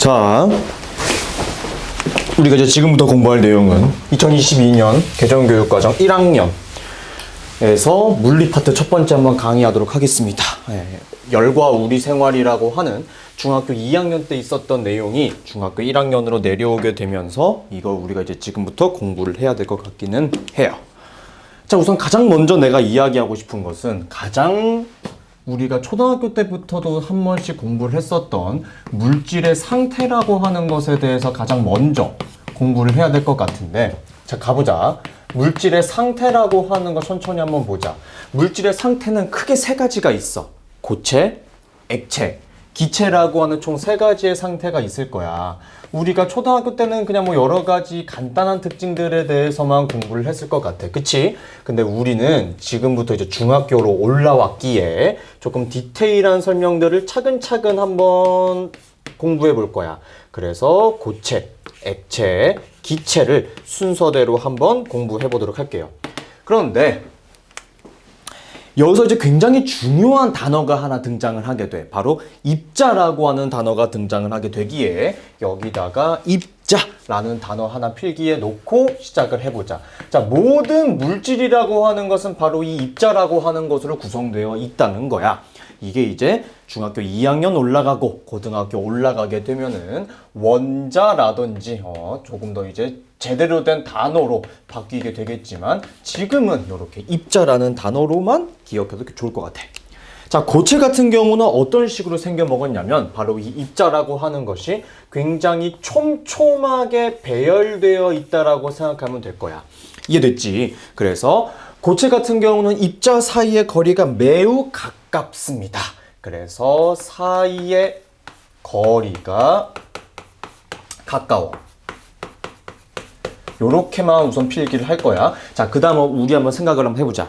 자, 우리가 이제 지금부터 공부할 내용은 2022년 개정교육과정 1학년에서 물리 파트 첫 번째 한번 강의하도록 하겠습니다. 열과 우리 생활이라고 하는 중학교 2학년 때 있었던 내용이 중학교 1학년으로 내려오게 되면서 이거 우리가 이제 지금부터 공부를 해야 될 것 같기는 해요. 자, 우선 가장 먼저 내가 이야기하고 싶은 것은 가장 우리가 초등학교 때부터도 한 번씩 공부를 했었던 물질의 상태라고 하는 것에 대해서 가장 먼저 공부를 해야 될 것 같은데, 자, 가보자. 물질의 상태라고 하는 거 천천히 한번 보자. 물질의 상태는 크게 세 가지가 있어. 고체, 액체, 기체라고 하는 총 세 가지의 상태가 있을 거야. 우리가 초등학교 때는 그냥 뭐 여러 가지 간단한 특징들에 대해서만 공부를 했을 것 같아. 그치? 근데 우리는 지금부터 이제 중학교로 올라왔기에 조금 디테일한 설명들을 차근차근 한번 공부해 볼 거야. 그래서 고체, 액체, 기체를 순서대로 한번 공부해 보도록 할게요. 그런데 여기서 이제 굉장히 중요한 단어가 하나 등장을 하게 돼. 바로 입자라고 하는 단어가 등장을 하게 되기에 여기다가 입자라는 단어 하나 필기에 놓고 시작을 해보자. 자, 모든 물질이라고 하는 것은 바로 이 입자라고 하는 것으로 구성되어 있다는 거야. 이게 이제 중학교 2학년 올라가고 고등학교 올라가게 되면은 원자라든지 조금 더 이제 제대로 된 단어로 바뀌게 되겠지만 지금은 이렇게 입자라는 단어로만 기억해도 좋을 것 같아. 자, 고체 같은 경우는 어떤 식으로 생겨 먹었냐면 바로 이 입자라고 하는 것이 굉장히 촘촘하게 배열되어 있다라고 생각하면 될 거야. 이해됐지? 그래서 고체 같은 경우는 입자 사이의 거리가 매우 가깝습니다. 그래서 사이의 거리가 가까워. 요렇게만 우선 필기를 할 거야. 자, 그 다음 우리 한번 생각을 한번 해보자.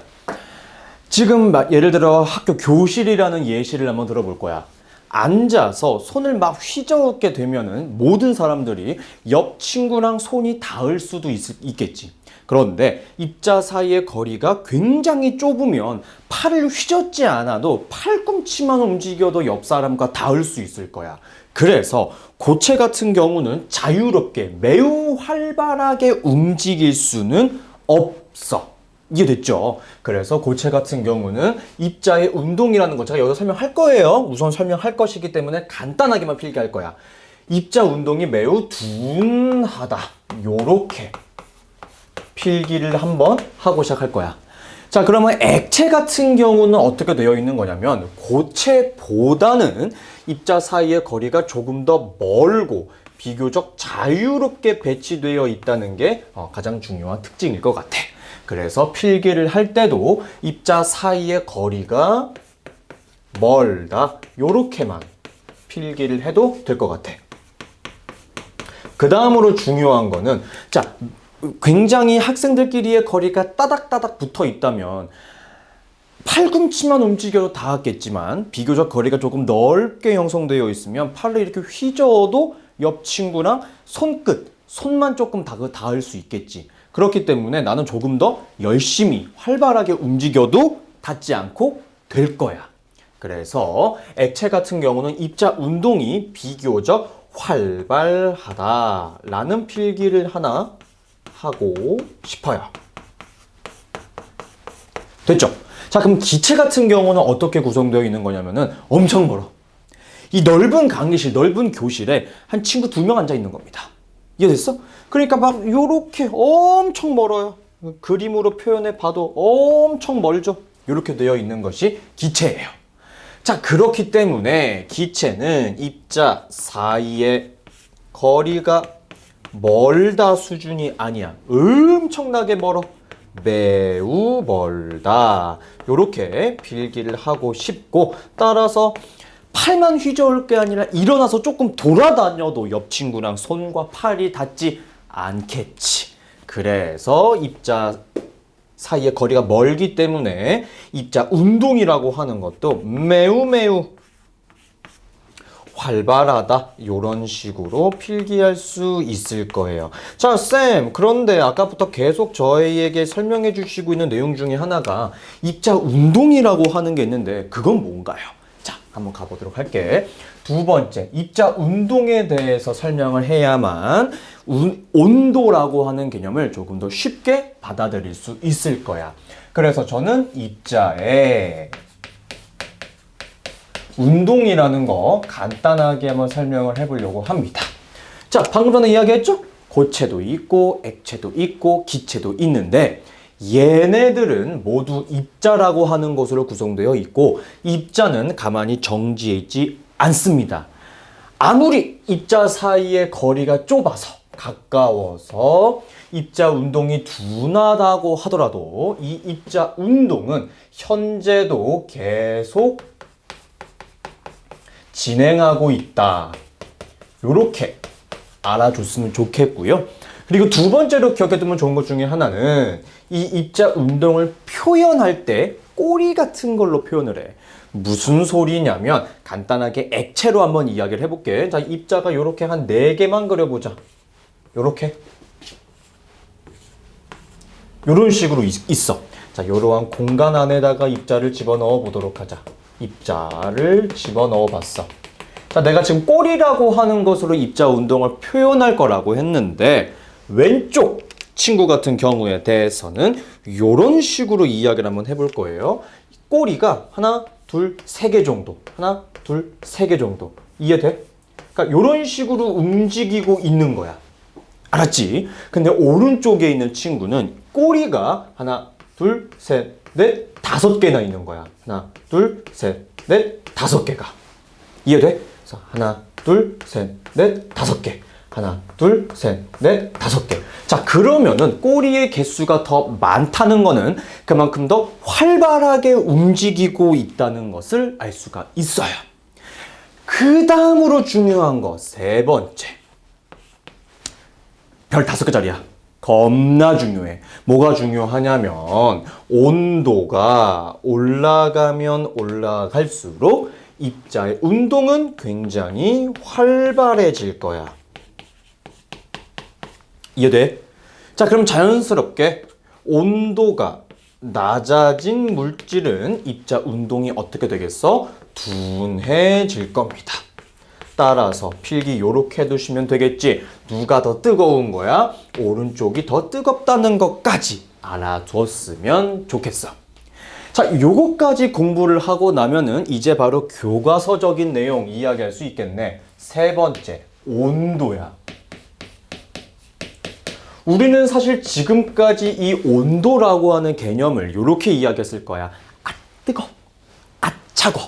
지금 예를 들어 학교 교실이라는 예시를 한번 들어볼 거야. 앉아서 손을 막 휘저었게 되면은 모든 사람들이 옆 친구랑 손이 닿을 수도 있겠지. 그런데 입자 사이의 거리가 굉장히 좁으면 팔을 휘젓지 않아도 팔꿈치만 움직여도 옆 사람과 닿을 수 있을 거야. 그래서 고체 같은 경우는 자유롭게 매우 활발하게 움직일 수는 없어. 이해됐죠? 그래서 고체 같은 경우는 입자의 운동이라는 거 제가 여기서 설명할 거예요. 우선 설명할 것이기 때문에 간단하게만 필기할 거야. 입자 운동이 매우 둔하다. 요렇게 필기를 한번 하고 시작할 거야. 자, 그러면 액체 같은 경우는 어떻게 되어 있는 거냐면 고체보다는 입자 사이의 거리가 조금 더 멀고 비교적 자유롭게 배치되어 있다는 게 가장 중요한 특징일 것 같아. 그래서 필기를 할 때도 입자 사이의 거리가 멀다. 요렇게만 필기를 해도 될 것 같아. 그 다음으로 중요한 거는 자, 굉장히 학생들끼리의 거리가 따닥따닥 붙어 있다면 팔꿈치만 움직여도 닿았겠지만 비교적 거리가 조금 넓게 형성되어 있으면 팔을 이렇게 휘저어도 옆 친구랑 손만 조금 닿을 수 있겠지. 그렇기 때문에 나는 조금 더 열심히 활발하게 움직여도 닿지 않고 될 거야. 그래서 액체 같은 경우는 입자 운동이 비교적 활발하다라는 필기를 하나 하고 싶어요. 됐죠? 자, 그럼 기체 같은 경우는 어떻게 구성되어 있는 거냐면은 엄청 멀어. 이 넓은 강의실, 넓은 교실에 한 친구 2명 앉아 있는 겁니다. 이해됐어? 그러니까 막 요렇게 엄청 멀어요. 그림으로 표현해 봐도 엄청 멀죠? 요렇게 되어 있는 것이 기체예요. 자, 그렇기 때문에 기체는 입자 사이의 거리가 멀다 수준이 아니야. 엄청나게 멀어. 매우 멀다. 요렇게 필기를 하고 싶고, 따라서 팔만 휘저을 게 아니라 일어나서 조금 돌아다녀도 옆 친구랑 손과 팔이 닿지 않겠지. 그래서 입자 사이의 거리가 멀기 때문에 입자 운동이라고 하는 것도 매우 활발하다. 이런 식으로 필기할 수 있을 거예요. 자, 쌤, 그런데 아까부터 계속 저희에게 설명해 주시고 있는 내용 중에 하나가 입자 운동이라고 하는 게 있는데 그건 뭔가요? 자, 한번 가보도록 할게. 두 번째, 입자 운동에 대해서 설명을 해야만 온도라고 하는 개념을 조금 더 쉽게 받아들일 수 있을 거야. 그래서 저는 입자의 운동이라는 거 간단하게 한번 설명을 해보려고 합니다. 자, 방금 전에 이야기했죠? 고체도 있고 액체도 있고 기체도 있는데 얘네들은 모두 입자라고 하는 것으로 구성되어 있고 입자는 가만히 정지해 있지 않습니다. 아무리 입자 사이의 거리가 좁아서 가까워서 입자 운동이 둔하다고 하더라도 이 입자 운동은 현재도 계속 진행하고 있다. 요렇게 알아줬으면 좋겠고요. 그리고 두 번째로 기억해두면 좋은 것 중에 하나는 이 입자 운동을 표현할 때 꼬리 같은 걸로 표현을 해. 무슨 소리냐면 간단하게 액체로 한번 이야기를 해볼게. 자, 입자가 요렇게 한 4개만 그려보자. 요렇게. 요런 식으로 있어. 자, 요러한 공간 안에다가 입자를 집어넣어 보도록 하자. 입자를 집어넣어 봤어. 자, 내가 지금 꼬리라고 하는 것으로 입자 운동을 표현할 거라고 했는데 왼쪽 친구 같은 경우에 대해서는 이런 식으로 이야기를 한번 해볼 거예요. 꼬리가 하나, 둘, 3개 정도. 하나, 둘, 3개 정도. 이해돼? 그러니까 이런 식으로 움직이고 있는 거야. 알았지? 근데 오른쪽에 있는 친구는 꼬리가 하나, 둘, 셋, 넷, 5개나 있는 거야. 하나, 둘, 셋, 넷, 5개가. 이해돼? 그래서 하나, 둘, 셋, 넷, 5개. 하나, 둘, 셋, 넷, 5개. 자, 그러면은 꼬리의 개수가 더 많다는 거는 그만큼 더 활발하게 움직이고 있다는 것을 알 수가 있어요. 그 다음으로 중요한 거, 세 번째. 별 5개짜리야. 겁나 중요해. 뭐가 중요하냐면 온도가 올라가면 올라갈수록 입자의 운동은 굉장히 활발해질 거야. 이해돼? 자, 그럼 자연스럽게 온도가 낮아진 물질은 입자 운동이 어떻게 되겠어? 둔해질 겁니다. 따라서 필기 요렇게 해두시면 되겠지. 누가 더 뜨거운 거야? 오른쪽이 더 뜨겁다는 것까지 알아줬으면 좋겠어. 자, 요거까지 공부를 하고 나면은 이제 바로 교과서적인 내용 이야기할 수 있겠네. 세 번째, 온도야. 우리는 사실 지금까지 이 온도라고 하는 개념을 이렇게 이야기했을 거야. 아, 뜨거. 아, 차고.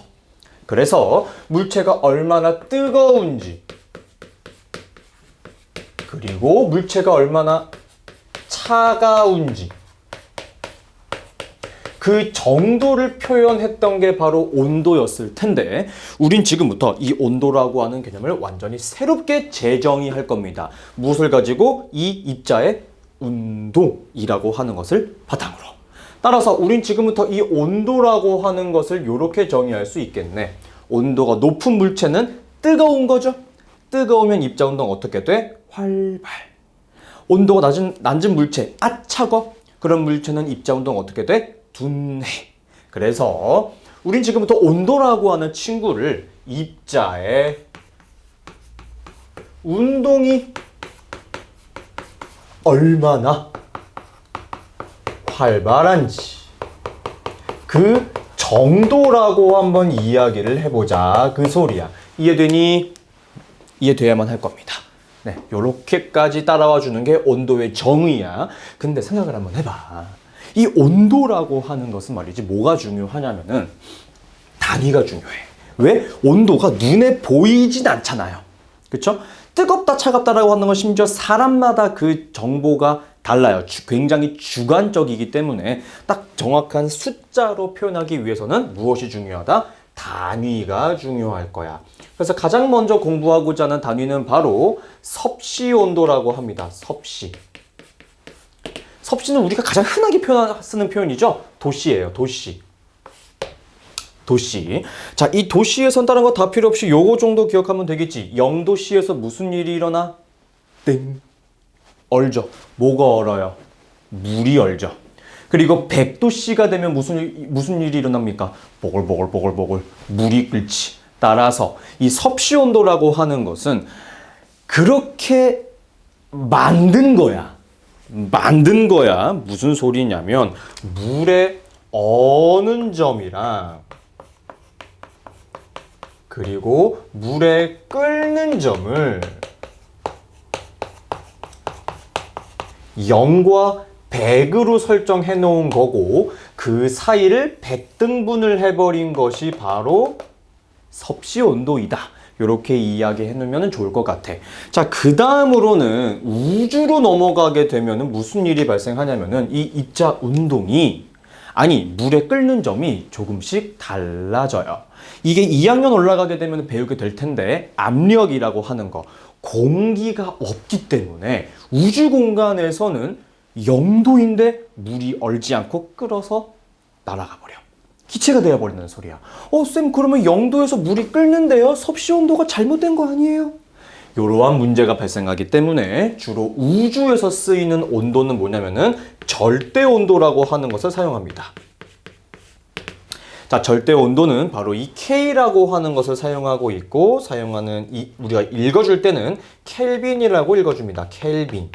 그래서 물체가 얼마나 뜨거운지 그리고 물체가 얼마나 차가운지 그 정도를 표현했던 게 바로 온도였을 텐데 우린 지금부터 이 온도라고 하는 개념을 완전히 새롭게 재정의할 겁니다. 무엇을 가지고? 이 입자의 운동이라고 하는 것을 바탕으로. 따라서 우린 지금부터 이 온도라고 하는 것을 이렇게 정의할 수 있겠네. 온도가 높은 물체는 뜨거운 거죠. 뜨거우면 입자 운동 어떻게 돼? 활발. 온도가 낮은 물체, 아 차고. 그런 물체는 입자 운동 어떻게 돼? 둔해. 그래서 우린 지금부터 온도라고 하는 친구를 입자의 운동이 얼마나 활발한지 그 정도라고 한번 이야기를 해보자. 그 소리야. 이해되니? 이해돼야만 할 겁니다. 네, 요렇게까지 따라와 주는 게 온도의 정의야. 근데 생각을 한번 해봐. 이 온도라고 하는 것은 말이지 뭐가 중요하냐면은 단위가 중요해. 왜? 온도가 눈에 보이진 않잖아요. 그쵸? 뜨겁다 차갑다라고 하는 건 심지어 사람마다 그 정보가 달라요. 굉장히 주관적이기 때문에 딱 정확한 숫자로 표현하기 위해서는 무엇이 중요하다? 단위가 중요할 거야. 그래서 가장 먼저 공부하고자 하는 단위는 바로 섭씨 온도라고 합니다. 섭씨. 섭씨는 우리가 가장 흔하게 쓰는 표현이죠. 도씨예요. 도씨. 도씨. 자, 이 도씨에선 다른 거 다 필요 없이 요거 정도 기억하면 되겠지. 0도씨에서 무슨 일이 일어나? 땡. 얼죠. 뭐가 얼어요? 물이 얼죠. 그리고 100도씨가 되면 무슨 일이 일어납니까? 보글보글 물이 끓지. 따라서 이 섭씨 온도라고 하는 것은 그렇게 만든 거야. 무슨 소리냐면 물의 어는 점이랑 그리고 물의 끓는 점을 0과 100으로 설정해 놓은 거고 그 사이를 100등분을 해버린 것이 바로 섭씨 온도이다. 이렇게 이야기해 놓으면 좋을 것 같아. 자, 그 다음으로는 우주로 넘어가게 되면 무슨 일이 발생하냐면은 이 입자 운동이 물의 끓는 점이 조금씩 달라져요. 이게 2학년 올라가게 되면 배우게 될 텐데 압력이라고 하는 거, 공기가 없기 때문에 우주 공간에서는 0도인데 물이 얼지 않고 끓어서 날아가 버려. 기체가 되어버리는 소리야. 쌤, 그러면 0도에서 물이 끓는데요? 섭씨 온도가 잘못된 거 아니에요? 이러한 문제가 발생하기 때문에 주로 우주에서 쓰이는 온도는 뭐냐면은 절대 온도라고 하는 것을 사용합니다. 자, 절대 온도는 바로 이 K라고 하는 것을 사용하고 있고, 우리가 읽어줄 때는 켈빈이라고 읽어줍니다. 켈빈.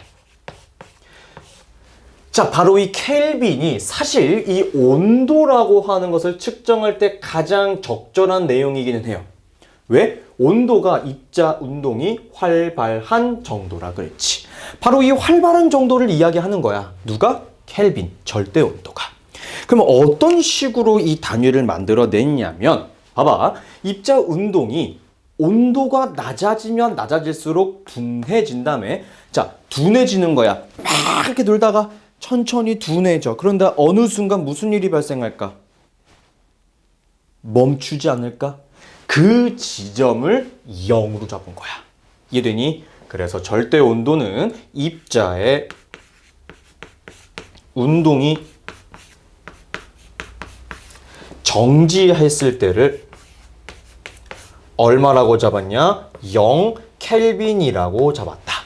자, 바로 이 켈빈이 사실 이 온도라고 하는 것을 측정할 때 가장 적절한 내용이기는 해요. 왜? 온도가 입자 운동이 활발한 정도라 그랬지. 바로 이 활발한 정도를 이야기하는 거야. 누가? 켈빈, 절대 온도가. 그럼 어떤 식으로 이 단위를 만들어냈냐면, 봐봐. 입자 운동이 온도가 낮아지면 낮아질수록 둔해진 다음에, 자, 둔해지는 거야. 막 이렇게 놀다가 천천히 둔해져. 그런데 어느 순간 무슨 일이 발생할까? 멈추지 않을까? 그 지점을 0으로 잡은 거야. 이해되니? 그래서 절대 온도는 입자의 운동이 정지했을 때를 얼마라고 잡았냐? 0 켈빈이라고 잡았다.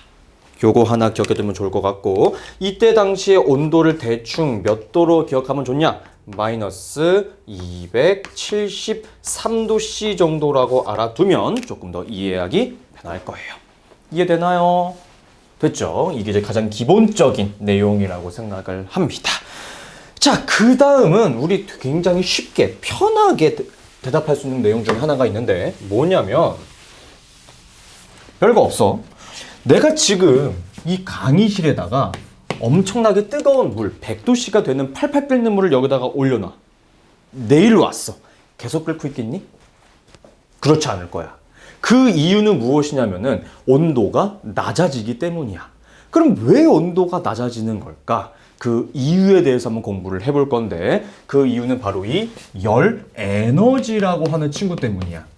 요거 하나 기억해두면 좋을 것 같고, 이때 당시에 온도를 대충 몇 도로 기억하면 좋냐? 마이너스 273도C 정도라고 알아두면 조금 더 이해하기 편할 거예요. 이해되나요? 됐죠? 이게 이제 가장 기본적인 내용이라고 생각을 합니다. 자, 그 다음은 우리 굉장히 쉽게 편하게 대답할 수 있는 내용 중에 하나가 있는데 뭐냐면 별거 없어. 내가 지금 이 강의실에다가 엄청나게 뜨거운 물, 100도씨가 되는 팔팔 끓는 물을 여기다가 올려놔. 내일 왔어. 계속 끓고 있겠니? 그렇지 않을 거야. 그 이유는 무엇이냐면은 온도가 낮아지기 때문이야. 그럼 왜 온도가 낮아지는 걸까? 그 이유에 대해서 한번 공부를 해볼 건데, 그 이유는 바로 이 열 에너지라고 하는 친구 때문이야.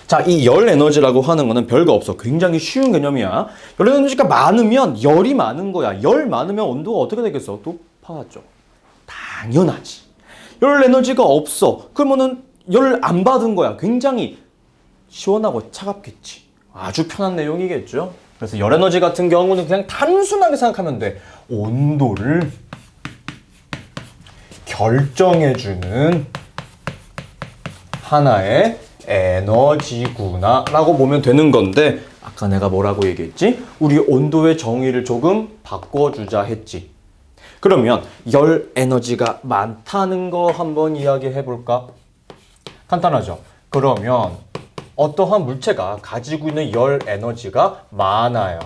자, 이 열 에너지라고 하는 거는 별거 없어. 굉장히 쉬운 개념이야. 열 에너지가 많으면 열이 많은 거야. 열 많으면 온도가 어떻게 되겠어? 높아져. 당연하지. 열 에너지가 없어. 그러면은 열 안 받은 거야. 굉장히 시원하고 차갑겠지. 아주 편한 내용이겠죠. 그래서 열 에너지 같은 경우는 그냥 단순하게 생각하면 돼. 온도를 결정해주는 하나의 에너지구나 라고 보면 되는 건데, 아까 내가 뭐라고 얘기했지? 우리 온도의 정의를 조금 바꿔주자 했지. 그러면 열 에너지가 많다는 거 한번 이야기해 볼까? 간단하죠? 그러면 어떠한 물체가 가지고 있는 열 에너지가 많아요.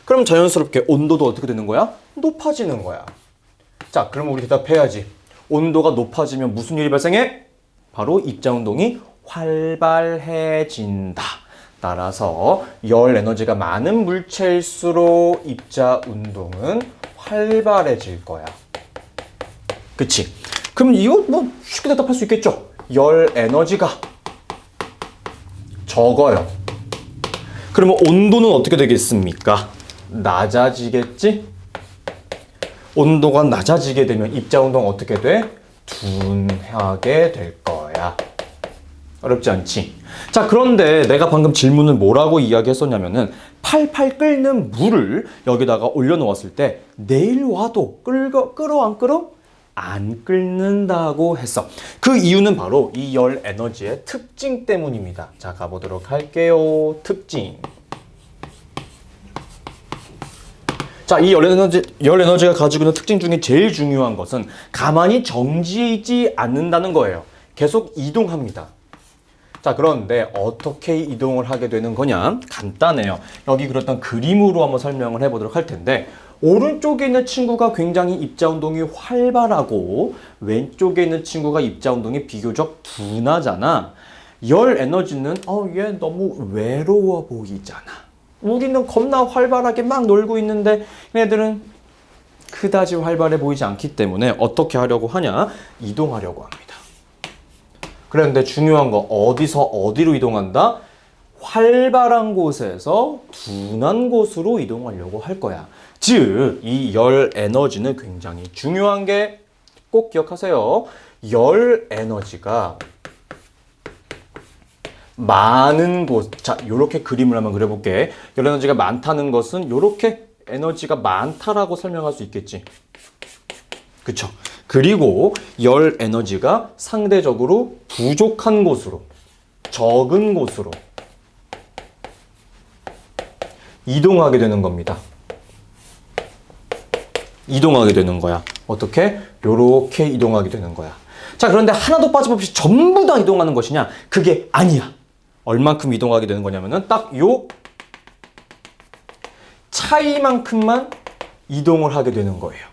그럼 자연스럽게 온도도 어떻게 되는 거야? 높아지는 거야. 자, 그럼 우리 대답해야지. 온도가 높아지면 무슨 일이 발생해? 바로 입자 운동이 활발해진다. 따라서 열 에너지가 많은 물체일수록 입자 운동은 활발해질 거야. 그치? 그럼 이거 뭐 쉽게 대답할 수 있겠죠? 열 에너지가 적어요. 그러면 온도는 어떻게 되겠습니까? 낮아지겠지? 온도가 낮아지게 되면 입자 운동은 어떻게 돼? 둔하게 될 거야. 어렵지 않지? 자, 그런데 내가 방금 질문을 뭐라고 이야기했었냐면은 팔팔 끓는 물을 여기다가 올려놓았을 때 내일 와도 끓어 안 끓어? 안 끓는다고 했어. 그 이유는 바로 이 열 에너지의 특징 때문입니다. 자, 가보도록 할게요. 특징. 자, 이 열 에너지가 가지고 있는 특징 중에 제일 중요한 것은 가만히 정지지 않는다는 거예요. 계속 이동합니다. 자, 그런데 어떻게 이동을 하게 되는 거냐? 간단해요. 여기 그렸던 그림으로 한번 설명을 해보도록 할 텐데, 오른쪽에 있는 친구가 굉장히 입자 운동이 활발하고 왼쪽에 있는 친구가 입자 운동이 비교적 둔하잖아. 열 에너지는 얘 너무 외로워 보이잖아. 우리는 겁나 활발하게 막 놀고 있는데 얘네들은 그다지 활발해 보이지 않기 때문에 어떻게 하려고 하냐? 이동하려고 합니다. 그런데 중요한 거, 어디서 어디로 이동한다? 활발한 곳에서 둔한 곳으로 이동하려고 할 거야. 즉, 이 열 에너지는 굉장히 중요한 게 꼭 기억하세요. 열 에너지가 많은 곳, 자, 요렇게 그림을 한번 그려볼게. 열 에너지가 많다는 것은 요렇게 에너지가 많다라고 설명할 수 있겠지. 그쵸? 그리고 열 에너지가 상대적으로 부족한 곳으로, 적은 곳으로 이동하게 되는 겁니다. 이동하게 되는 거야. 어떻게? 요렇게 이동하게 되는 거야. 자, 그런데 하나도 빠짐없이 전부 다 이동하는 것이냐? 그게 아니야. 얼만큼 이동하게 되는 거냐면은 딱 요 차이만큼만 이동을 하게 되는 거예요.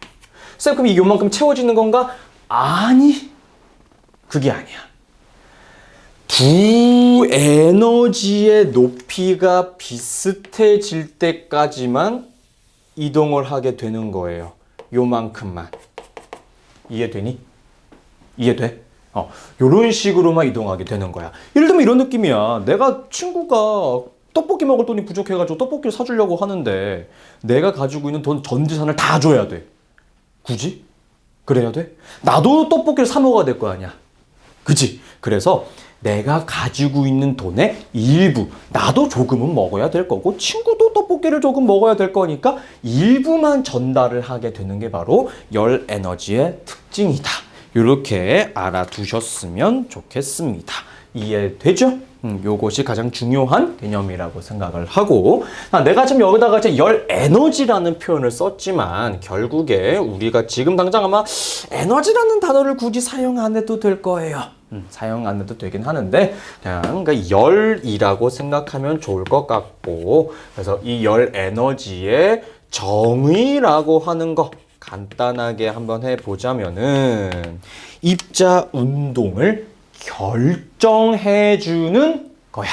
쌤, 그럼 이 요만큼 채워지는 건가? 아니, 그게 아니야. 두 에너지의 높이가 비슷해질 때까지만 이동을 하게 되는 거예요. 요만큼만. 이해되니? 이해돼? 요런 식으로만 이동하게 되는 거야. 예를 들면 이런 느낌이야. 내가 친구가 떡볶이 먹을 돈이 부족해가지고 떡볶이를 사주려고 하는데 내가 가지고 있는 돈 전 재산을 다 줘야 돼. 굳이? 그래야 돼? 나도 떡볶이를 사 먹어야 될 거 아니야. 그치? 그래서 내가 가지고 있는 돈의 일부, 나도 조금은 먹어야 될 거고 친구도 떡볶이를 조금 먹어야 될 거니까 일부만 전달을 하게 되는 게 바로 열 에너지의 특징이다. 이렇게 알아두셨으면 좋겠습니다. 이해되죠? 요것이 가장 중요한 개념이라고 생각을 하고, 내가 지금 여기다가 이제 열 에너지라는 표현을 썼지만 결국에 우리가 지금 당장 아마 에너지라는 단어를 굳이 사용 안 해도 될 거예요. 사용 안 해도 되긴 하는데 그냥 그러니까 열이라고 생각하면 좋을 것 같고, 그래서 이 열 에너지의 정의라고 하는 거 간단하게 한번 해보자면은 입자 운동을 결정해주는 거야.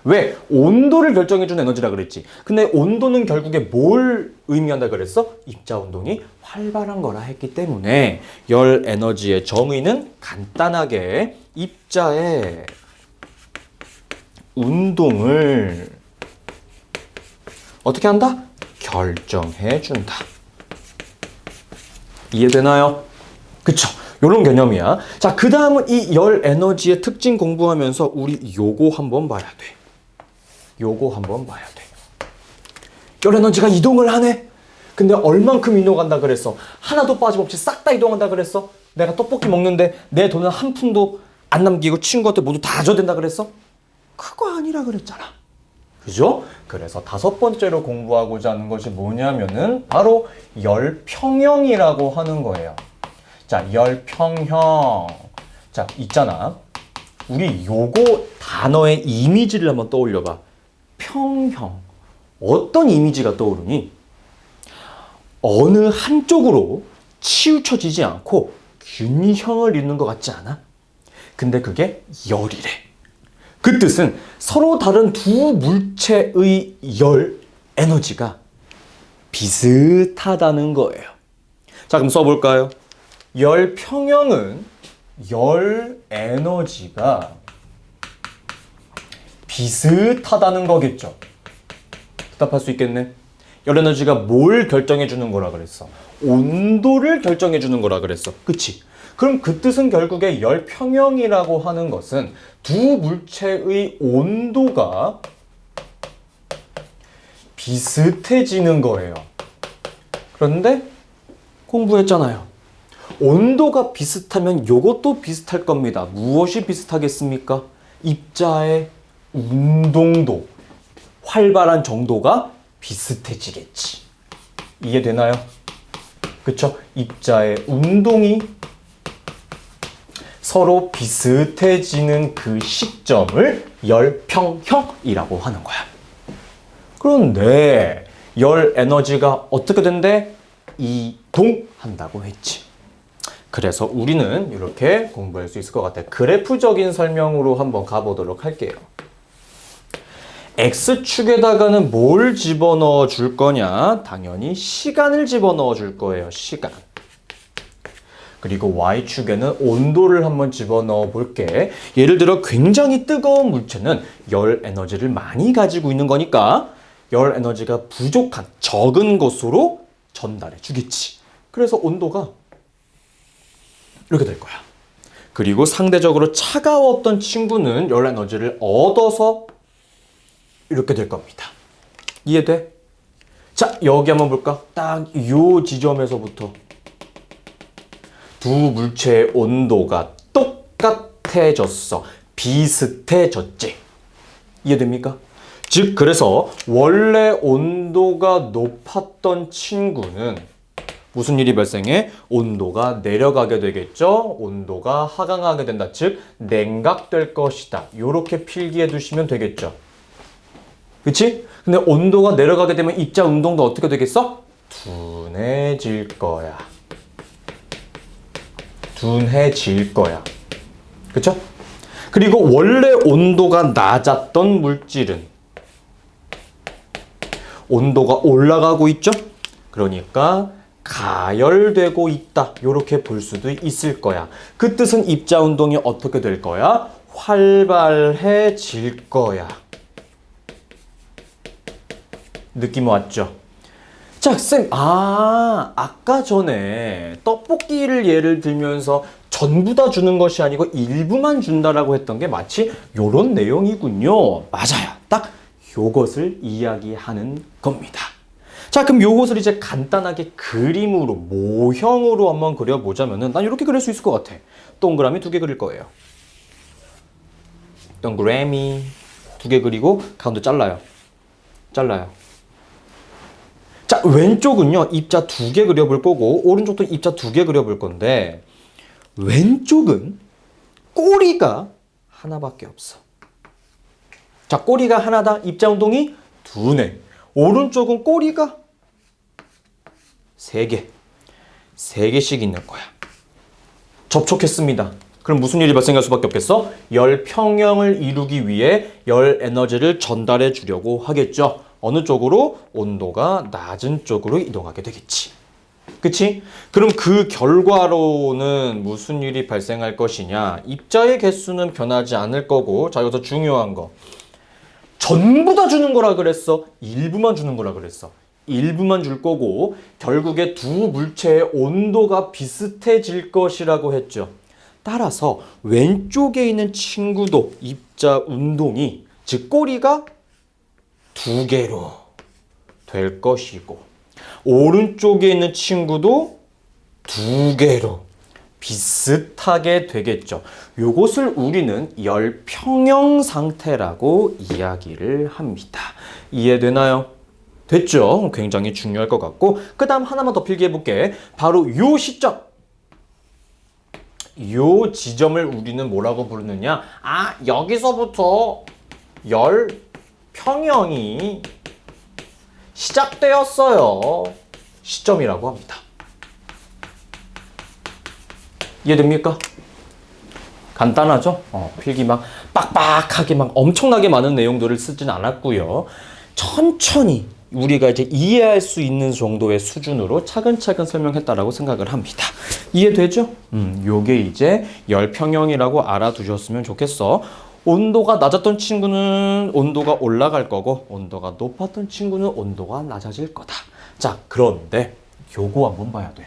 왜? 온도를 결정해주는 에너지라 그랬지. 근데 온도는 결국에 뭘 의미한다 그랬어? 입자 운동이 활발한 거라 했기 때문에 열 에너지의 정의는 간단하게 입자의 운동을 어떻게 한다? 결정해준다. 이해되나요? 그쵸? 요런 개념이야. 자, 그 다음은 이 열 에너지의 특징 공부하면서 우리 요거 한번 봐야 돼. 요거 한번 봐야 돼. 열 에너지가 이동을 하네? 근데 얼만큼 이동한다 그랬어? 하나도 빠짐없이 싹 다 이동한다 그랬어? 내가 떡볶이 먹는데 내 돈은 한 푼도 안 남기고 친구한테 모두 다 줘야 된다 그랬어? 그거 아니라 그랬잖아. 그죠? 그래서 다섯 번째로 공부하고자 하는 것이 뭐냐면은 바로 열평형이라고 하는 거예요. 자, 열평형. 자, 있잖아. 우리 요거 단어의 이미지를 한번 떠올려봐. 평형. 어떤 이미지가 떠오르니? 어느 한쪽으로 치우쳐지지 않고 균형을 이루는 것 같지 않아? 근데 그게 열이래. 그 뜻은 서로 다른 두 물체의 열 에너지가 비슷하다는 거예요. 자, 그럼 써볼까요? 열 평형은 열 에너지가 비슷하다는 거겠죠. 대답할 수 있겠네. 열 에너지가 뭘 결정해 주는 거라 그랬어? 온도를 결정해 주는 거라 그랬어. 그치? 그럼 그 뜻은 결국에 열 평형이라고 하는 것은 두 물체의 온도가 비슷해지는 거예요. 그런데 공부했잖아요. 온도가 비슷하면 이것도 비슷할 겁니다. 무엇이 비슷하겠습니까? 입자의 운동도, 활발한 정도가 비슷해지겠지. 이해되나요? 그쵸? 입자의 운동이 서로 비슷해지는 그 시점을 열평형이라고 하는 거야. 그런데 열 에너지가 어떻게 된대? 이동한다고 했지. 그래서 우리는 이렇게 공부할 수 있을 것 같아. 그래프적인 설명으로 한번 가보도록 할게요. X축에다가는 뭘 집어넣어 줄 거냐? 당연히 시간을 집어넣어 줄 거예요. 시간. 그리고 Y축에는 온도를 한번 집어넣어 볼게. 예를 들어 굉장히 뜨거운 물체는 열 에너지를 많이 가지고 있는 거니까 열 에너지가 부족한 적은 곳으로 전달해 주겠지. 그래서 온도가 이렇게 될 거야. 그리고 상대적으로 차가웠던 친구는 열 에너지를 얻어서 이렇게 될 겁니다. 이해돼? 자, 여기 한번 볼까? 딱 요 지점에서부터 두 물체의 온도가 똑같아졌어. 비슷해졌지. 이해됩니까? 즉, 그래서 원래 온도가 높았던 친구는 무슨 일이 발생해? 온도가 내려가게 되겠죠? 온도가 하강하게 된다. 즉, 냉각될 것이다. 이렇게 필기해 두시면 되겠죠. 그치? 근데 온도가 내려가게 되면 입자 운동도 어떻게 되겠어? 둔해질 거야. 둔해질 거야. 그쵸? 그리고 원래 온도가 낮았던 물질은 온도가 올라가고 있죠? 그러니까 가열되고 있다. 이렇게 볼 수도 있을 거야. 그 뜻은 입자 운동이 어떻게 될 거야? 활발해질 거야. 느낌 왔죠? 자, 쌤, 아까 전에 떡볶이를 예를 들면서 전부 다 주는 것이 아니고 일부만 준다라고 했던 게 마치 요런 내용이군요. 맞아요. 딱 요것을 이야기하는 겁니다. 자, 그럼 요것을 이제 간단하게 그림으로, 모형으로 한번 그려보자면은 난 이렇게 그릴 수 있을 것 같아. 동그라미 2개 그릴 거예요. 동그라미 2개 그리고 가운데 잘라요. 자, 왼쪽은요, 입자 2개 그려볼 거고, 오른쪽도 입자 2개 그려볼 건데, 왼쪽은 꼬리가 하나밖에 없어. 자, 꼬리가 하나다. 입자 운동이 두네. 오른쪽은 꼬리가 3개. 3개씩 있는 거야. 접촉했습니다. 그럼 무슨 일이 발생할 수밖에 없겠어? 열 평형을 이루기 위해 열 에너지를 전달해 주려고 하겠죠. 어느 쪽으로? 온도가 낮은 쪽으로 이동하게 되겠지. 그치? 그럼 그 결과로는 무슨 일이 발생할 것이냐? 입자의 개수는 변하지 않을 거고, 자, 여기서 중요한 거. 전부 다 주는 거라 그랬어? 일부만 주는 거라 그랬어? 일부만 줄 거고, 결국에 두 물체의 온도가 비슷해질 것이라고 했죠. 따라서 왼쪽에 있는 친구도 입자 운동이, 즉 꼬리가 2개로 될 것이고, 오른쪽에 있는 친구도 2개로 비슷하게 되겠죠. 이것을 우리는 열평형 상태라고 이야기를 합니다. 이해되나요? 됐죠? 굉장히 중요할 것 같고, 그 다음 하나만 더 필기해 볼게. 바로 이 시점, 이 지점을 우리는 뭐라고 부르느냐? 여기서부터 열평형이 시작되었어요. 시점이라고 합니다. 이해됩니까? 간단하죠? 필기 막 빡빡하게 막 엄청나게 많은 내용들을 쓰진 않았고요. 천천히 우리가 이제 이해할 수 있는 정도의 수준으로 차근차근 설명했다라고 생각을 합니다. 이해되죠? 요게 이제 열평형이라고 알아두셨으면 좋겠어. 온도가 낮았던 친구는 온도가 올라갈 거고, 온도가 높았던 친구는 온도가 낮아질 거다. 자, 그런데 요거 한번 봐야 돼.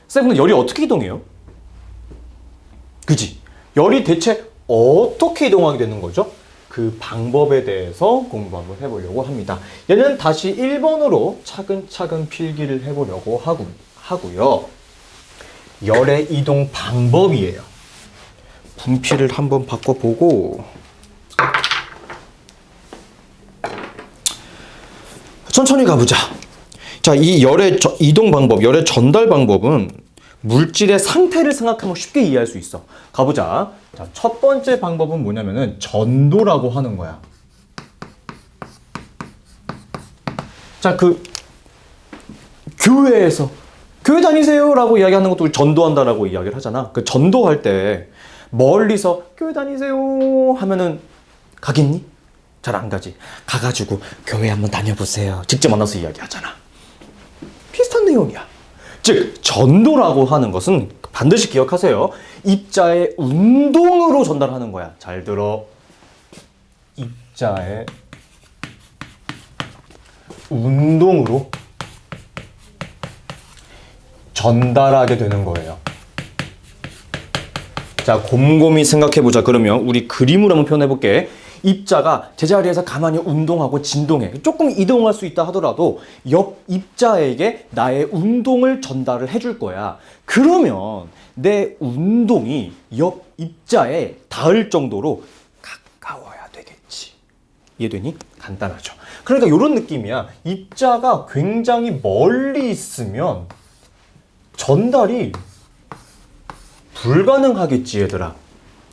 쌤, 근데 열이 어떻게 이동해요? 그지? 열이 대체 어떻게 이동하게 되는 거죠? 그 방법에 대해서 공부 한번 해보려고 합니다. 얘는 다시 1번으로 차근차근 필기를 해보려고 하고요. 열의 이동 방법이에요. 분필을 한번 바꿔보고 천천히 가보자. 자, 이 열의 이동 방법, 열의 전달 방법은 물질의 상태를 생각하면 쉽게 이해할 수 있어. 가보자. 자, 첫 번째 방법은 뭐냐면은 전도라고 하는 거야. 자, 교회에서 교회 다니세요 라고 이야기하는 것도 전도한다라고 이야기를 하잖아. 그 전도할 때 멀리서 교회 다니세요 하면은 가겠니? 잘 안 가지. 가가지고 교회 한번 다녀보세요. 직접 만나서 이야기하잖아. 비슷한 내용이야. 즉 전도라고 하는 것은 반드시 기억하세요. 입자의 운동으로 전달하는 거야. 잘 들어. 입자의 운동으로 전달하게 되는 거예요. 자, 곰곰이 생각해보자. 그러면 우리 그림으로 한번 표현해볼게. 입자가 제자리에서 가만히 운동하고 진동해. 조금 이동할 수 있다 하더라도 옆 입자에게 나의 운동을 전달을 해줄 거야. 그러면 내 운동이 옆 입자에 닿을 정도로 가까워야 되겠지. 이해되니? 간단하죠. 그러니까 이런 느낌이야. 입자가 굉장히 멀리 있으면 전달이 불가능하겠지, 얘들아.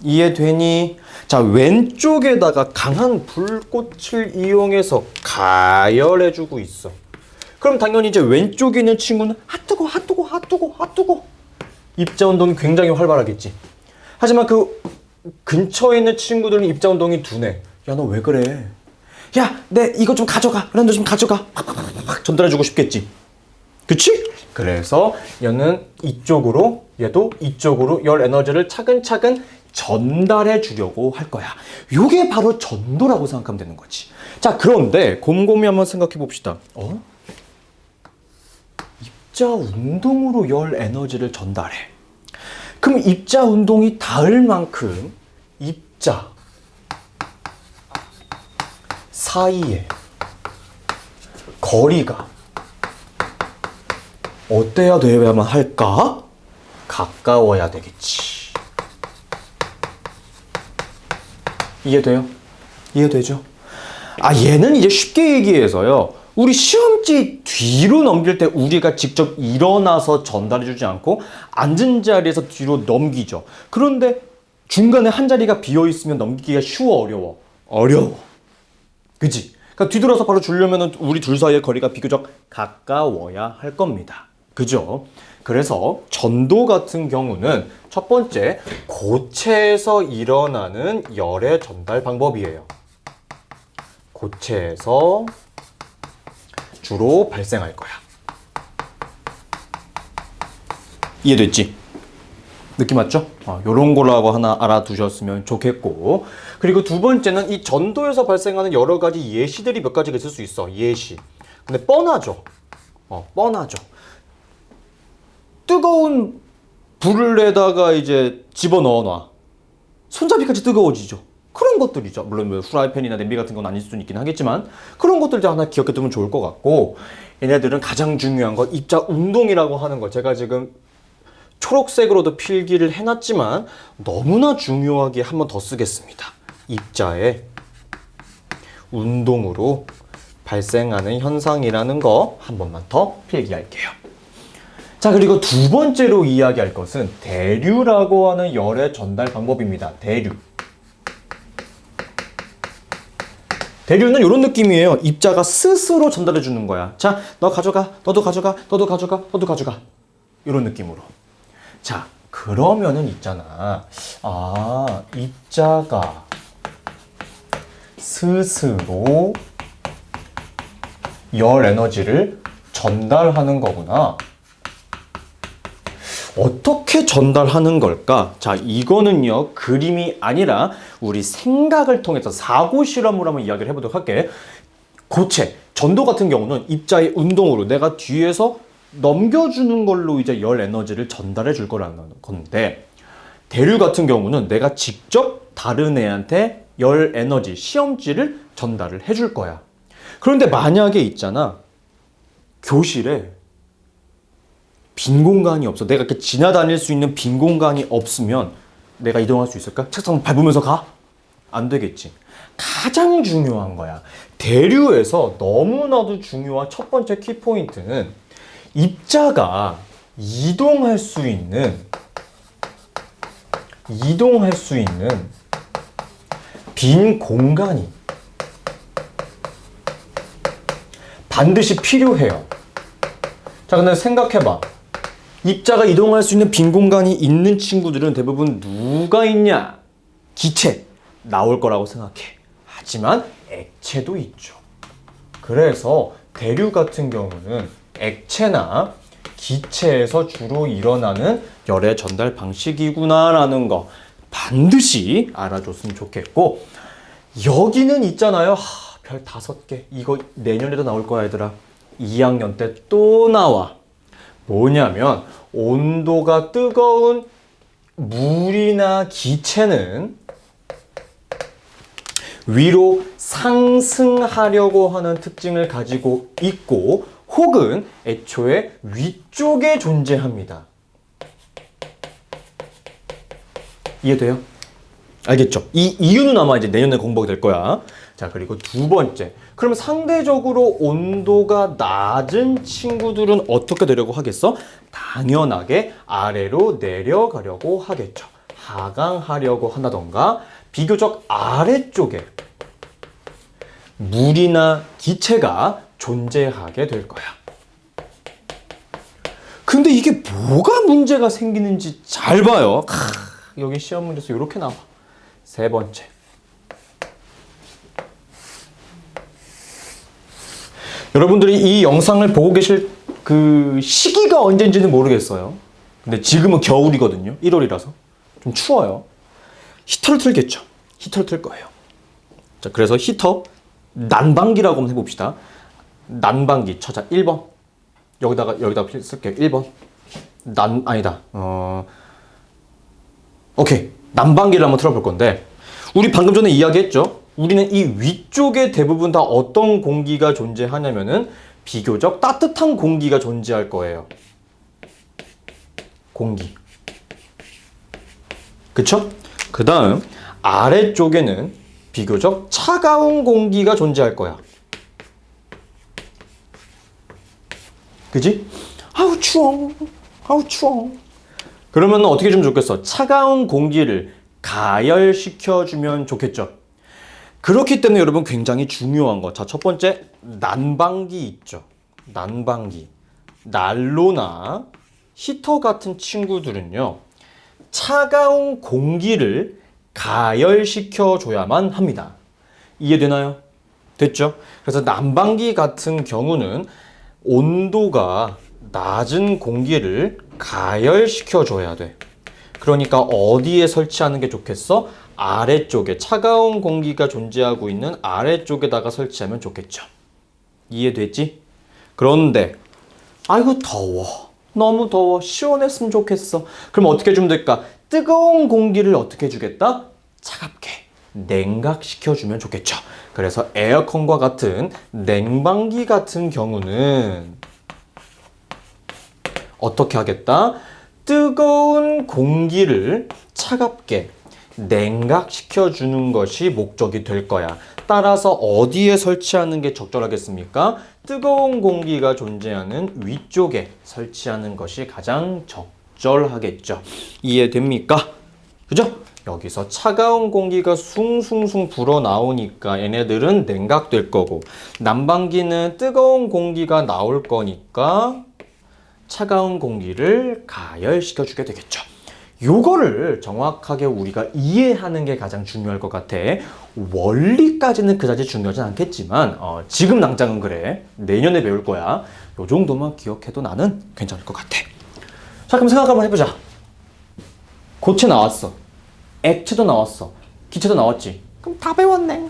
이해되니? 자, 왼쪽에다가 강한 불꽃을 이용해서 가열해주고 있어. 그럼 당연히 이제 왼쪽에 있는 친구는 핫뜨거, 핫뜨거, 핫뜨거, 핫뜨거. 입자 운동이 굉장히 활발하겠지. 하지만 그 근처에 있는 친구들은 입자 운동이 둔해. 야, 너 왜 그래? 야, 내 이거 좀 가져가. 너 좀 가져가. 팍팍팍팍 전달해주고 싶겠지. 그치? 그래서 얘는 이쪽으로, 얘도 이쪽으로 열 에너지를 차근차근 전달해 주려고 할 거야. 요게 바로 전도라고 생각하면 되는 거지. 자, 그런데 곰곰이 한번 생각해 봅시다. 입자 운동으로 열 에너지를 전달해. 그럼 입자 운동이 닿을 만큼 입자 사이에 거리가 어때야 돼야만 할까? 가까워야 되겠지. 이해돼요? 이해되죠? 얘는 이제 쉽게 얘기해서요. 우리 시험지 뒤로 넘길 때 우리가 직접 일어나서 전달해주지 않고 앉은 자리에서 뒤로 넘기죠. 그런데 중간에 한 자리가 비어있으면 넘기기가 쉬워, 어려워? 어려워. 그치? 그러니까 뒤돌아서 바로 주려면 우리 둘 사이의 거리가 비교적 가까워야 할 겁니다. 그죠? 그래서 전도 같은 경우는 첫 번째, 고체에서 일어나는 열의 전달 방법이에요. 고체에서 주로 발생할 거야. 이해됐지? 느낌 왔죠? 요런 거라고 하나 알아두셨으면 좋겠고. 그리고 두 번째는 이 전도에서 발생하는 여러 가지 예시들이 몇 가지가 있을 수 있어. 예시. 근데 뻔하죠? 뻔하죠. 뜨거운 불에다가 이제 집어넣어 놔. 손잡이까지 뜨거워지죠. 그런 것들이죠. 물론 뭐 프라이팬이나 냄비 같은 건 아닐 수는 있긴 하겠지만 그런 것들도 하나 기억해 두면 좋을 것 같고, 얘네들은 가장 중요한 건 입자 운동이라고 하는 거. 제가 지금 초록색으로도 필기를 해놨지만 너무나 중요하게 한 번 더 쓰겠습니다. 입자의 운동으로 발생하는 현상이라는 거 한 번만 더 필기할게요. 자, 그리고 두 번째로 이야기할 것은 대류라고 하는 열의 전달 방법입니다. 대류. 대류는 이런 느낌이에요. 입자가 스스로 전달해 주는 거야. 자, 너 가져가, 너도 가져가, 너도 가져가, 너도 가져가. 이런 느낌으로. 자, 그러면은 있잖아. 입자가 스스로 열 에너지를 전달하는 거구나. 어떻게 전달하는 걸까? 자, 이거는요, 그림이 아니라 우리 생각을 통해서 사고 실험으로 한번 이야기를 해보도록 할게. 고체, 전도 같은 경우는 입자의 운동으로 내가 뒤에서 넘겨주는 걸로 이제 열 에너지를 전달해 줄 거라는 건데, 대류 같은 경우는 내가 직접 다른 애한테 열 에너지, 시험지를 전달을 해줄 거야. 그런데 만약에 있잖아. 교실에 빈 공간이 없어. 내가 이렇게 지나다닐 수 있는 빈 공간이 없으면 내가 이동할 수 있을까? 책상 밟으면서 가? 안 되겠지. 가장 중요한 거야. 대류에서 너무나도 중요한 첫 번째 키포인트는 입자가 이동할 수 있는 빈 공간이 반드시 필요해요. 자, 근데 생각해봐. 입자가 이동할 수 있는 빈 공간이 있는 친구들은 대부분 누가 있냐? 기체 나올 거라고 생각해. 하지만 액체도 있죠. 그래서 대류 같은 경우는 액체나 기체에서 주로 일어나는 열의 전달 방식이구나라는 거 반드시 알아줬으면 좋겠고, 여기는 있잖아요. 별 5개. 이거 내년에도 나올 거야, 얘들아. 2학년 때 또 나와. 뭐냐면 온도가 뜨거운 물이나 기체는 위로 상승하려고 하는 특징을 가지고 있고, 혹은 애초에 위쪽에 존재합니다. 이해돼요? 알겠죠? 이 이유는 아마 이제 내년에 공부가 될 거야. 자, 그리고 두 번째. 그러면 상대적으로 온도가 낮은 친구들은 어떻게 되려고 하겠어? 당연하게 아래로 내려가려고 하겠죠. 하강하려고 한다던가, 비교적 아래쪽에 물이나 기체가 존재하게 될 거야. 근데 이게 뭐가 문제가 생기는지 잘 봐요. 여기 시험 문제에서 이렇게 나와. 세 번째. 여러분들이 이 영상을 보고 계실 그 시기가 언젠지는 모르겠어요. 근데 지금은 겨울이거든요. 1월이라서. 좀 추워요. 히터를 틀겠죠. 히터를 틀 거예요. 자, 그래서 히터 난방기라고 한번 해봅시다. 난방기 쳐자. 1번. 여기다가 쓸게요. 1번. 아니다. 오케이. 난방기를 한번 틀어볼 건데, 우리 방금 전에 이야기했죠? 우리는 이 위쪽에 대부분 다 어떤 공기가 존재하냐면은 비교적 따뜻한 공기가 존재할 거예요. 공기. 그쵸? 그 다음 아래쪽에는 비교적 차가운 공기가 존재할 거야. 그지? 아우 추워. 아우 추워. 그러면 어떻게 좀 좋겠어? 차가운 공기를 가열시켜주면 좋겠죠. 그렇기 때문에 여러분 굉장히 중요한 거. 자, 첫 번째 난방기 있죠. 난방기. 난로나 히터 같은 친구들은요, 차가운 공기를 가열시켜줘야만 합니다. 이해되나요? 됐죠? 그래서 난방기 같은 경우는 온도가 낮은 공기를 가열시켜줘야 돼. 그러니까 어디에 설치하는 게 좋겠어? 아래쪽에, 차가운 공기가 존재하고 있는 아래쪽에다가 설치하면 좋겠죠. 이해됐지? 그런데 아이고 더워. 너무 더워. 시원했으면 좋겠어. 그럼 어떻게 해주면 될까? 뜨거운 공기를 어떻게 해주겠다? 차갑게 냉각시켜주면 좋겠죠. 그래서 에어컨과 같은 냉방기 같은 경우는 어떻게 하겠다? 뜨거운 공기를 차갑게 냉각시켜주는 것이 목적이 될 거야. 따라서 어디에 설치하는 게 적절하겠습니까? 뜨거운 공기가 존재하는 위쪽에 설치하는 것이 가장 적절하겠죠. 이해됩니까? 그죠? 여기서 차가운 공기가 숭숭숭 불어나오니까 얘네들은 냉각될 거고, 난방기는 뜨거운 공기가 나올 거니까 차가운 공기를 가열시켜 주게 되겠죠. 요거를 정확하게 우리가 이해하는 게 가장 중요할 것 같아. 원리까지는 그다지 중요하진 않겠지만 지금 당장은 그래. 내년에 배울 거야. 요 정도만 기억해도 나는 괜찮을 것 같아. 자, 그럼 생각 한번 해보자. 고체 나왔어. 액체도 나왔어. 기체도 나왔지. 그럼 다 배웠네.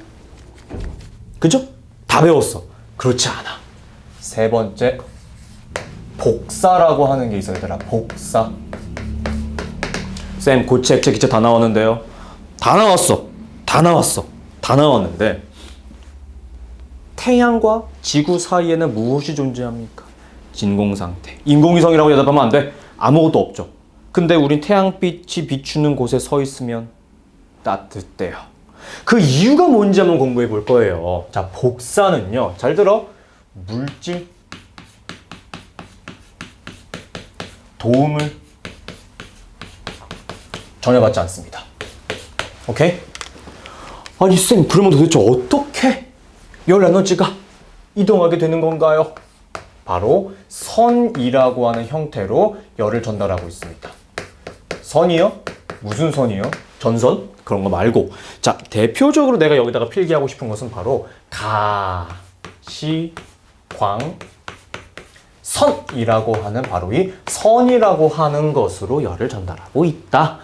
그죠? 다 배웠어. 그렇지 않아. 세 번째, 복사라고 하는 게 있어, 얘들아. 복사. 쌤, 고체, 액체, 기체 다 나왔는데요. 다 나왔어. 다 나왔어. 다 나왔는데 태양과 지구 사이에는 무엇이 존재합니까? 진공상태. 인공위성이라고 대답하면 안 돼. 아무것도 없죠. 근데 우린 태양빛이 비추는 곳에 서 있으면 따뜻해요. 그 이유가 뭔지 한번 공부해 볼 거예요. 자, 복사는요. 잘 들어. 물질, 도움을 전혀 받지 않습니다. 오케이? 아니 쌤, 그러면 도대체 어떻게 열 에너지가 이동하게 되는 건가요? 바로 선이라고 하는 형태로 열을 전달하고 있습니다. 선이요? 무슨 선이요? 전선? 그런 거 말고. 자, 대표적으로 내가 여기다가 필기하고 싶은 것은 바로 가시광 선이라고 하는 바로 이 선이라고 하는 것으로 열을 전달하고 있다.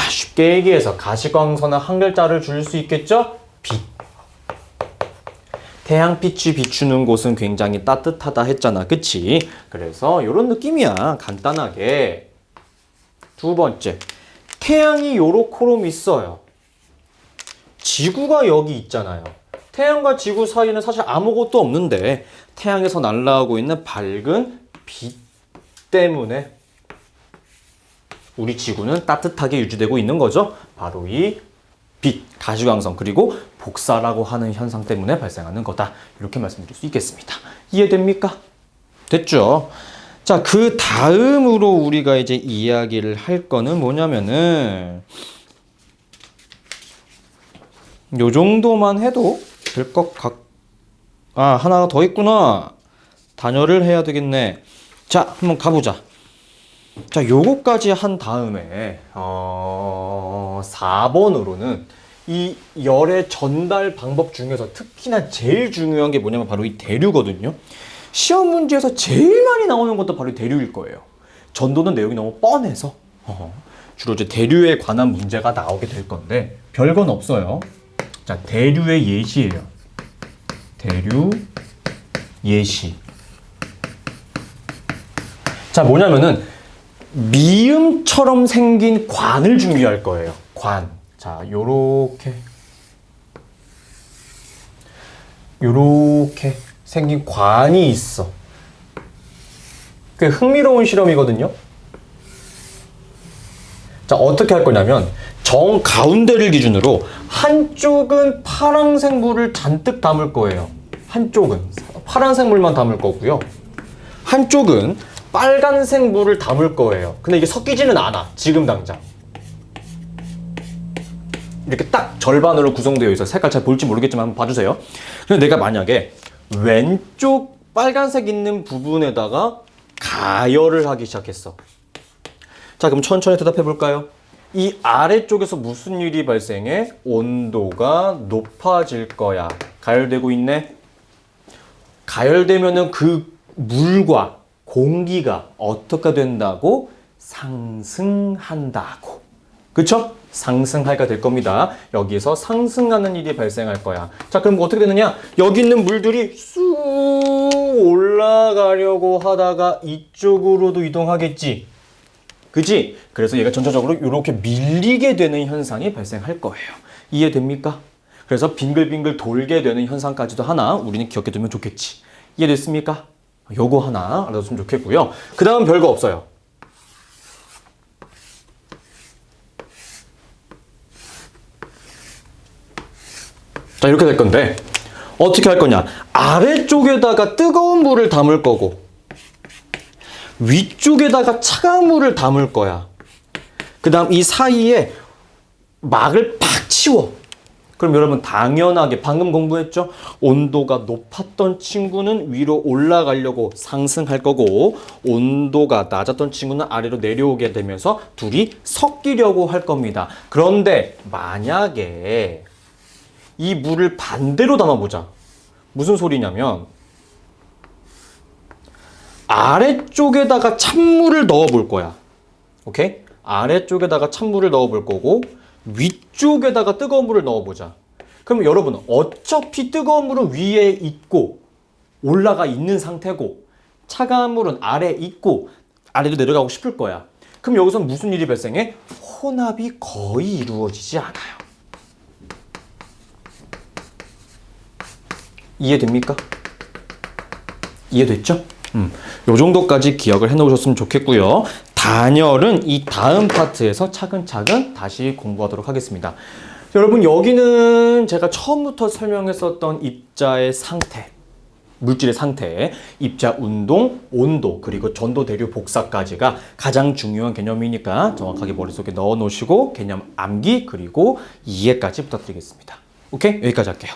쉽게 얘기해서 가시광선은 한 글자를 줄 수 있겠죠? 빛. 태양빛이 비추는 곳은 굉장히 따뜻하다 했잖아. 그치? 그래서 이런 느낌이야. 간단하게. 두 번째. 태양이 요렇게로 있어요. 지구가 여기 있잖아요. 태양과 지구 사이에는 사실 아무것도 없는데 태양에서 날아오고 있는 밝은 빛 때문에 우리 지구는 따뜻하게 유지되고 있는 거죠. 바로 이 빛, 가시광선, 그리고 복사라고 하는 현상 때문에 발생하는 거다. 이렇게 말씀드릴 수 있겠습니다. 이해됩니까? 됐죠? 자, 그 다음으로 우리가 이제 이야기를 할 거는 뭐냐면은 요 정도만 해도 될 것 하나가 더 있구나. 단열을 해야 되겠네. 자, 한번 가보자. 자, 요거까지 한 다음에 4번으로는 이 열의 전달 방법 중에서 특히나 제일 중요한 게 뭐냐면 바로 이 대류거든요. 시험 문제에서 제일 많이 나오는 것도 바로 대류일 거예요. 전도는 내용이 너무 뻔해서 주로 이제 대류에 관한 문제가 나오게 될 건데 별건 없어요. 자, 대류의 예시예요. 대류 예시. 자, 뭐냐면은 미음처럼 생긴 관을 준비할 거예요. 관. 자, 요렇게 생긴 관이 있어. 꽤 흥미로운 실험이거든요. 자, 어떻게 할 거냐면 정 가운데를 기준으로 한쪽은 파란색 물을 잔뜩 담을 거예요. 한쪽은 파란색 물만 담을 거고요. 한쪽은 빨간색 물을 담을 거예요. 근데 이게 섞이지는 않아. 지금 당장. 이렇게 딱 절반으로 구성되어 있어요. 색깔 잘 볼지 모르겠지만 한번 봐주세요. 근데 내가 만약에 왼쪽 빨간색 있는 부분에다가 가열을 하기 시작했어. 자, 그럼 천천히 대답해 볼까요? 이 아래쪽에서 무슨 일이 발생해? 온도가 높아질 거야. 가열되고 있네? 가열되면은 그 물과 공기가 어떻게 된다고? 상승한다고. 그쵸? 상승하게 될 겁니다. 여기서 상승하는 일이 발생할 거야. 자, 그럼 어떻게 되느냐? 여기 있는 물들이 쑥 올라가려고 하다가 이쪽으로도 이동하겠지. 그지? 그래서 얘가 전체적으로 이렇게 밀리게 되는 현상이 발생할 거예요. 이해됩니까? 그래서 빙글빙글 돌게 되는 현상까지도 하나 우리는 기억해 두면 좋겠지. 이해됐습니까? 요거 하나 알아뒀으면 좋겠고요. 그 다음 별거 없어요. 자, 이렇게 될 건데 어떻게 할 거냐? 아래쪽에다가 뜨거운 물을 담을 거고 위쪽에다가 차가운 물을 담을 거야. 그 다음 이 사이에 막을 팍 치워. 그럼 여러분 당연하게 방금 공부했죠? 온도가 높았던 친구는 위로 올라가려고 상승할 거고 온도가 낮았던 친구는 아래로 내려오게 되면서 둘이 섞이려고 할 겁니다. 그런데 만약에 이 물을 반대로 담아보자. 무슨 소리냐면 아래쪽에다가 찬물을 넣어 볼 거야. 오케이? 아래쪽에다가 찬물을 넣어 볼 거고 위쪽에다가 뜨거운 물을 넣어 보자. 그럼 여러분 어차피 뜨거운 물은 위에 있고 올라가 있는 상태고 차가운 물은 아래에 있고 아래로 내려가고 싶을 거야. 그럼 여기서 무슨 일이 발생해? 혼합이 거의 이루어지지 않아요. 이해됩니까? 이해됐죠? 요 정도까지 기억을 해 놓으셨으면 좋겠고요. 단열은 이 다음 파트에서 차근차근 다시 공부하도록 하겠습니다. 여러분, 여기는 제가 처음부터 설명했었던 입자의 상태, 물질의 상태, 입자 운동, 온도, 그리고 전도, 대류, 복사까지가 가장 중요한 개념이니까 정확하게 머릿속에 넣어 놓으시고 개념 암기 그리고 이해까지 부탁드리겠습니다. 오케이? 여기까지 할게요.